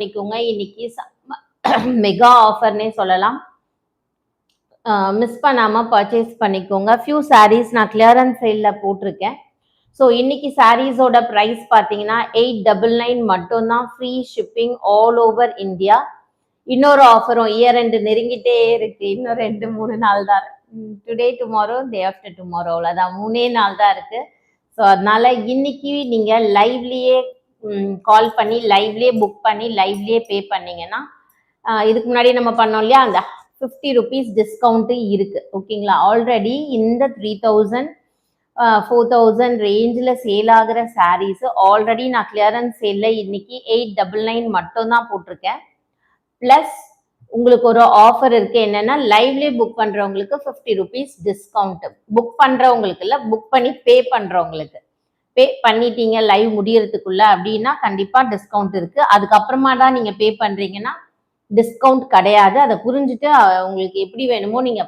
பண்ணிக்கோங்க. இன்னைக்கு மெகா ஆஃபர்னே சொல்லலாம். மிஸ் பண்ணாம பர்ச்சேஸ் பண்ணிக்கோங்க. ஃபியூ சாரீஸ் நான் கிளியரன்ஸ் சேல்ல போட்டிருக்கேன். ஸோ இன்னைக்கு சாரீஸோட ப்ரைஸ் பார்த்தீங்கன்னா 899 மட்டும்தான். Free shipping all over India. இன்னொரு ஆஃபரும் இயர் எண்டு நெருங்கிட்டே இருக்கு. இன்னும் 2-3 நாள் தான். Today tomorrow day after tomorrow அவ்வளோதான். 3 நாள் தான் இருக்கு. ஸோ அதனால இன்னைக்கு நீங்க லைவ்லயே கால் பண்ணி லைவ்லயே புக் பண்ணி லைவ்லயே பே பண்ணீங்கன்னா இதுக்கு முன்னாடி நம்ம பண்ணோம் இல்லையா, அந்த 50 rupees டிஸ்கவுண்ட் இருக்கு. ஓகேங்களா? ஆல்ரெடி இந்த 3000 4000 ரேஞ்சில் சேல் ஆகிற சாரீஸ் ஆல்ரெடி நான் கிளியரன்ஸ் சேல்ல இன்னைக்கு 899 மட்டும் தான் போட்டிருக்கேன். பிளஸ் உங்களுக்கு ஒரு ஆஃபர் இருக்கு. என்னன்னா லைவ்லயே புக் பண்றவங்களுக்கு 50 rupees டிஸ்கவுண்ட். புக் பண்றவங்களுக்கு இல்ல, புக் பண்ணி பே பண்றவங்களுக்கு. பே பண்ணிட்டீங்க லைவ் முடியறதுக்குள்ள அப்படின்னா கண்டிப்பா டிஸ்கவுண்ட் இருக்கு. அதுக்கப்புறமா தான் நீங்க பே பண்றீங்கன்னா டிஸ்கவுண்ட் கிடையாது. அதை புரிஞ்சுட்டு உங்களுக்கு எப்படி வேணுமோ நீங்க